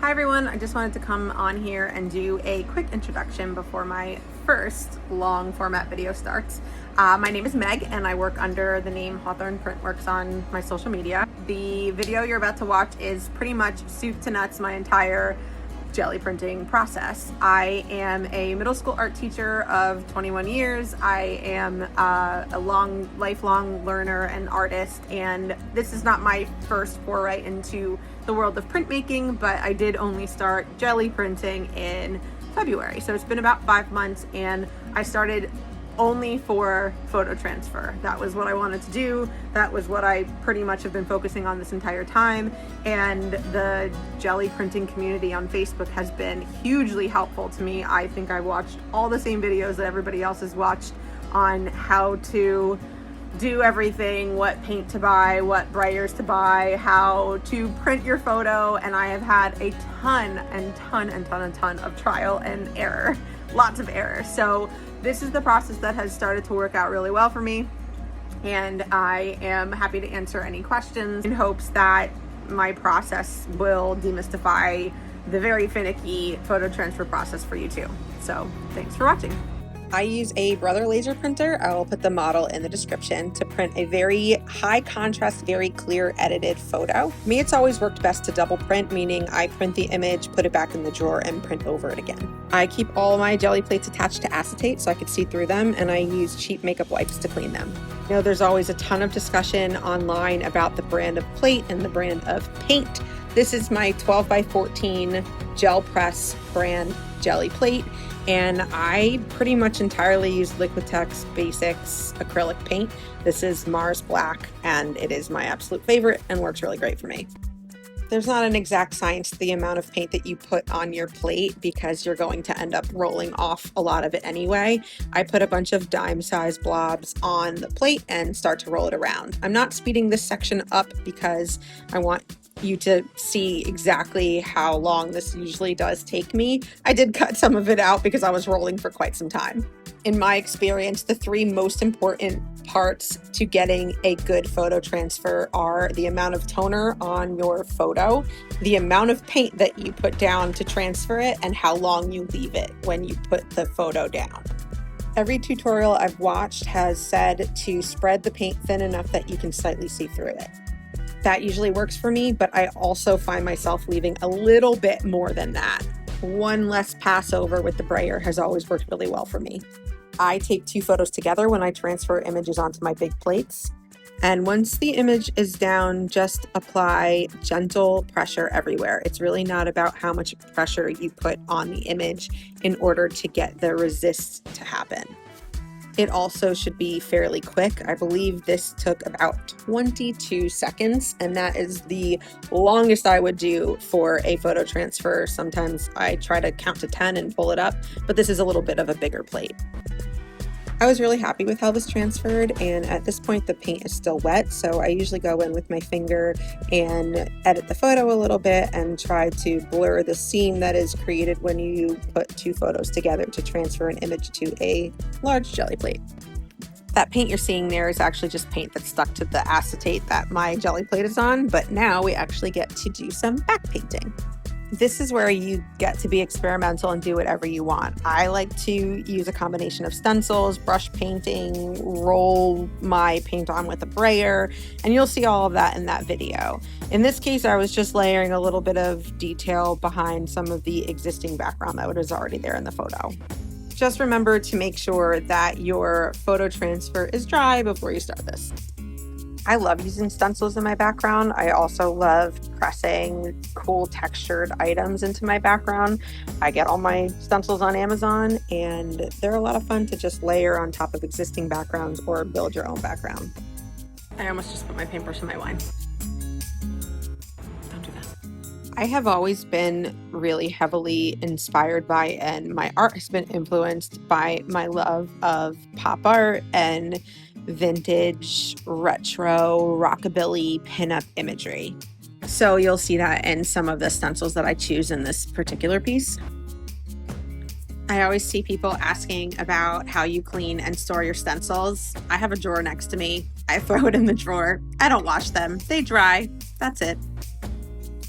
Hi everyone, I just wanted to come on here and do a quick introduction before my first long format video starts. My name is Meg and I work under the name Hawthorne Printworks on my social media. The video you're about to watch is pretty much soup to nuts my entire jelly printing process. I am a middle school art teacher of 21 years. I am a lifelong learner and artist, and this is not my first foray into the world of printmaking, but I did only start jelly printing in February. So it's been about 5 months, and I started only for photo transfer. That was what I wanted to do. That was what I pretty much have been focusing on this entire time. And the jelly printing community on Facebook has been hugely helpful to me. I think I watched all the same videos that everybody else has watched on how to do everything, what paint to buy, what brayers to buy, how to print your photo, and I have had a ton of trial and error, lots of error. So this is the process that has started to work out really well for me, and I am happy to answer any questions in hopes that my process will demystify the very finicky photo transfer process for you too. So thanks for watching. I use a Brother laser printer. I will put the model in the description to print a very high contrast, very clear edited photo. Me, it's always worked best to double print, meaning I print the image, put it back in the drawer, and print over it again. I keep all my jelly plates attached to acetate so I can see through them, and I use cheap makeup wipes to clean them. You know, there's always a ton of discussion online about the brand of plate and the brand of paint. This is my 12 by 14 gel press brand jelly plate, and I pretty much entirely use Liquitex Basics acrylic paint. This is Mars Black, and it is my absolute favorite and works really great for me. There's not an exact science to the amount of paint that you put on your plate because you're going to end up rolling off a lot of it anyway. I put a bunch of dime-sized blobs on the plate and start to roll it around. I'm not speeding this section up because I want you to see exactly how long this usually does take me. I did cut some of it out because I was rolling for quite some time. In my experience, the three most important parts to getting a good photo transfer are the amount of toner on your photo, the amount of paint that you put down to transfer it, and how long you leave it when you put the photo down. Every tutorial I've watched has said to spread the paint thin enough that you can slightly see through it. That usually works for me, but I also find myself leaving a little bit more than that. One less pass over with the brayer has always worked really well for me. I take 2 photos together when I transfer images onto my big plates. And once the image is down, just apply gentle pressure everywhere. It's really not about how much pressure you put on the image in order to get the resist to happen. It also should be fairly quick. I believe this took about 22 seconds, and that is the longest I would do for a photo transfer. Sometimes I try to count to 10 and pull it up, but this is a little bit of a bigger plate. I was really happy with how this transferred, and at this point the paint is still wet, so I usually go in with my finger and edit the photo a little bit and try to blur the seam that is created when you put 2 photos together to transfer an image to a large jelly plate. That paint you're seeing there is actually just paint that's stuck to the acetate that my jelly plate is on, but now we actually get to do some back painting. This is where you get to be experimental and do whatever you want. I like to use a combination of stencils, brush painting, roll my paint on with a brayer, and you'll see all of that in that video. In this case, I was just layering a little bit of detail behind some of the existing background that was already there in the photo. Just remember to make sure that your photo transfer is dry before you start this. I love using stencils in my background. I also love pressing cool textured items into my background. I get all my stencils on Amazon, and they're a lot of fun to just layer on top of existing backgrounds or build your own background. I almost just put my paintbrush in my wine. Don't do that. I have always been really heavily inspired by, and my art has been influenced by, my love of pop art and vintage, retro, rockabilly, pinup imagery. So you'll see that in some of the stencils that I choose in this particular piece. I always see people asking about how you clean and store your stencils. I have a drawer next to me. I throw it in the drawer. I don't wash them. They dry. That's it.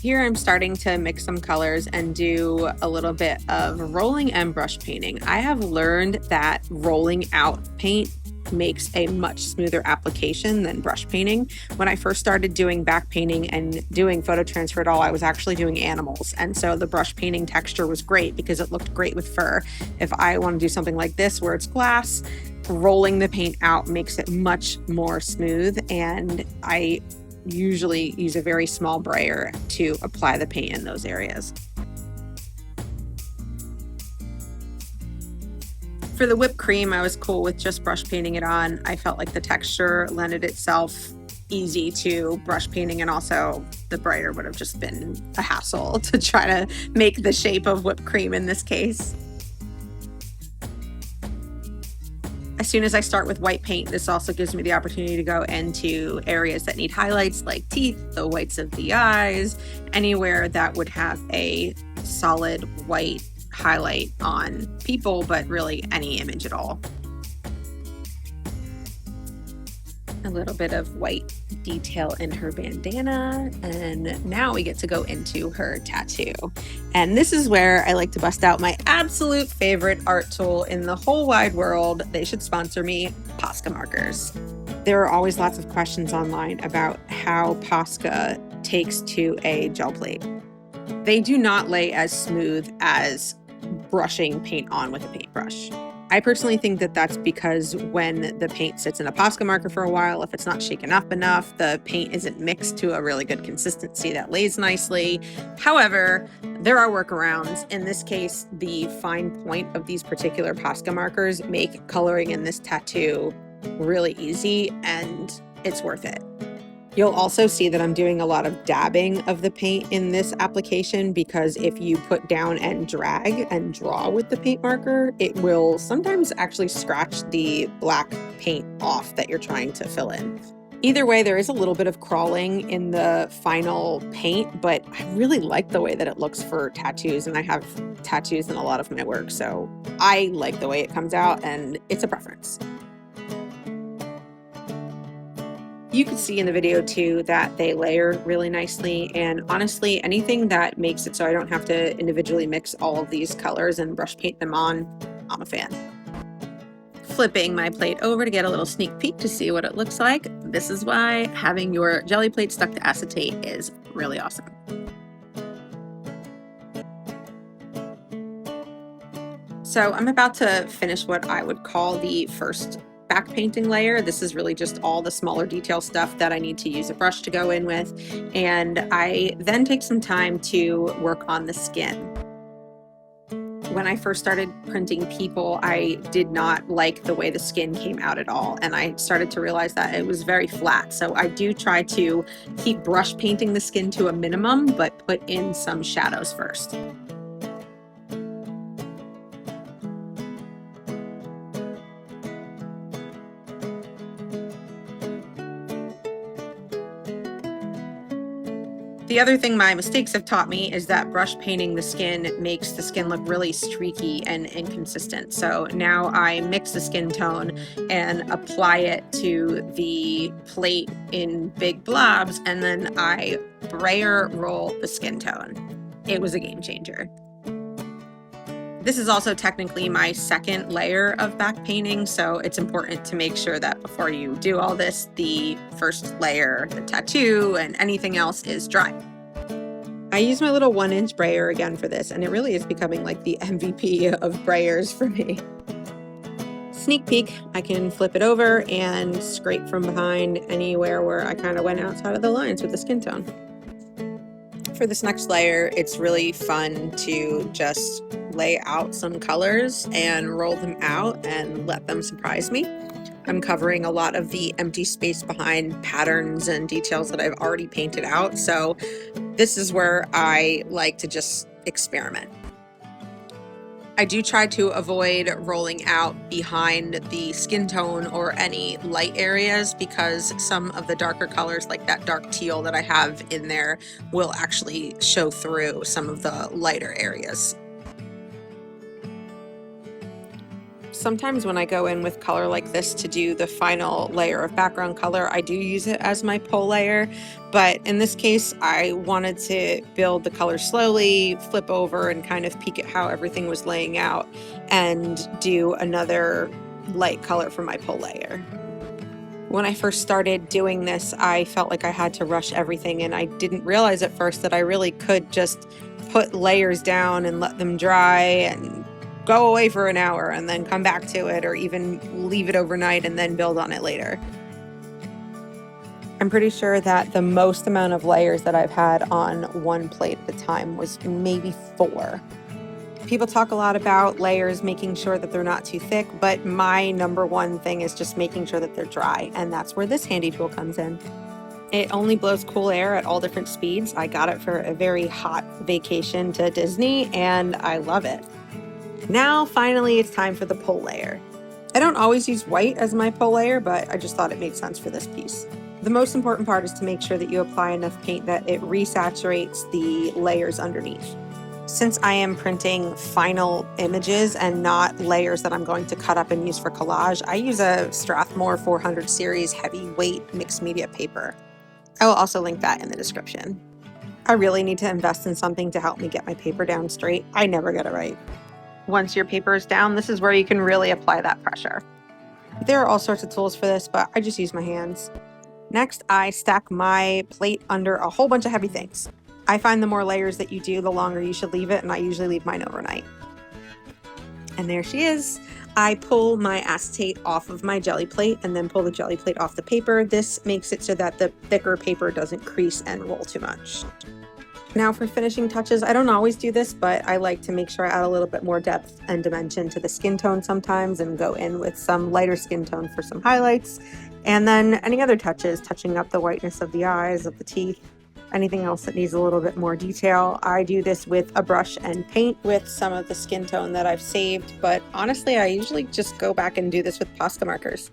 Here I'm starting to mix some colors and do a little bit of rolling and brush painting. I have learned that rolling out paint makes a much smoother application than brush painting. When I first started doing back painting and doing photo transfer at all, I was actually doing animals. And so the brush painting texture was great because it looked great with fur. If I want to do something like this where it's glass, rolling the paint out makes it much more smooth, and I usually use a very small brayer to apply the paint in those areas. For the whipped cream, I was cool with just brush painting it on. I felt like the texture lended itself easy to brush painting, and also the brayer would have just been a hassle to try to make the shape of whipped cream in this case. As soon as I start with white paint, this also gives me the opportunity to go into areas that need highlights like teeth, the whites of the eyes, anywhere that would have a solid white highlight on people, but really any image at all. A little bit of white detail in her bandana, and now we get to go into her tattoo. And this is where I like to bust out my absolute favorite art tool in the whole wide world. They should sponsor me, POSCA markers. There are always lots of questions online about how POSCA takes to a gel plate. They do not lay as smooth as brushing paint on with a paintbrush. I personally think that that's because when the paint sits in a POSCA marker for a while, if it's not shaken up enough, the paint isn't mixed to a really good consistency that lays nicely. However, there are workarounds. In this case, the fine point of these particular POSCA markers make coloring in this tattoo really easy, and it's worth it. You'll also see that I'm doing a lot of dabbing of the paint in this application, because if you put down and drag and draw with the paint marker, it will sometimes actually scratch the black paint off that you're trying to fill in. Either way, there is a little bit of crawling in the final paint, but I really like the way that it looks for tattoos, and I have tattoos in a lot of my work, so I like the way it comes out, and it's a preference. You can see in the video too that they layer really nicely, and honestly, anything that makes it so I don't have to individually mix all of these colors and brush paint them on, I'm a fan. Flipping my plate over to get a little sneak peek to see what it looks like. This is why having your jelly plate stuck to acetate is really awesome. So I'm about to finish what I would call the first back painting layer. This is really just all the smaller detail stuff that I need to use a brush to go in with, and I then take some time to work on the skin. When I first started printing people, I did not like the way the skin came out at all, and I started to realize that it was very flat. So I do try to keep brush painting the skin to a minimum, but put in some shadows first. The other thing my mistakes have taught me is that brush painting the skin makes the skin look really streaky and inconsistent. So now I mix the skin tone and apply it to the plate in big blobs, and then I brayer roll the skin tone. It was a game changer. This is also technically my second layer of back painting, so it's important to make sure that before you do all this, the first layer, the tattoo, and anything else is dry. I use my little 1-inch brayer again for this, and it really is becoming like the MVP of brayers for me. Sneak peek, I can flip it over and scrape from behind anywhere where I kind of went outside of the lines with the skin tone. For this next layer, it's really fun to just lay out some colors and roll them out and let them surprise me. I'm covering a lot of the empty space behind patterns and details that I've already painted out, so this is where I like to just experiment. I do try to avoid rolling out behind the skin tone or any light areas, because some of the darker colors, like that dark teal that I have in there, will actually show through some of the lighter areas. Sometimes when I go in with color like this to do the final layer of background color, I do use it as my pole layer, but in this case I wanted to build the color slowly, flip over and kind of peek at how everything was laying out, and do another light color for my pole layer. When I first started doing this, I felt like I had to rush everything, and I didn't realize at first that I really could just put layers down and let them dry and go away for an hour and then come back to it, or even leave it overnight and then build on it later. I'm pretty sure that the most amount of layers that I've had on one plate at a time was maybe 4. People talk a lot about layers, making sure that they're not too thick, but my number one thing is just making sure that they're dry, and that's where this handy tool comes in. It only blows cool air at all different speeds. I got it for a very hot vacation to Disney, and I love it. Now, finally, it's time for the pole layer. I don't always use white as my pole layer, but I just thought it made sense for this piece. The most important part is to make sure that you apply enough paint that it resaturates the layers underneath. Since I am printing final images and not layers that I'm going to cut up and use for collage, I use a Strathmore 400 series heavyweight mixed media paper. I will also link that in the description. I really need to invest in something to help me get my paper down straight. I never get it right. Once your paper is down, this is where you can really apply that pressure. There are all sorts of tools for this, but I just use my hands. Next, I stack my plate under a whole bunch of heavy things. I find the more layers that you do, the longer you should leave it, and I usually leave mine overnight. And there she is. I pull my acetate off of my jelly plate and then pull the jelly plate off the paper. This makes it so that the thicker paper doesn't crease and roll too much. Now for finishing touches, I don't always do this, but I like to make sure I add a little bit more depth and dimension to the skin tone sometimes, and go in with some lighter skin tone for some highlights. And then any other touches, touching up the whiteness of the eyes, of the teeth, anything else that needs a little bit more detail. I do this with a brush and paint with some of the skin tone that I've saved, but honestly, I usually just go back and do this with POSCA markers.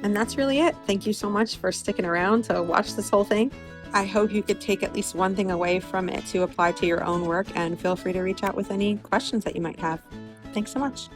And that's really it. Thank you so much for sticking around to watch this whole thing. I hope you could take at least one thing away from it to apply to your own work, and feel free to reach out with any questions that you might have. Thanks so much.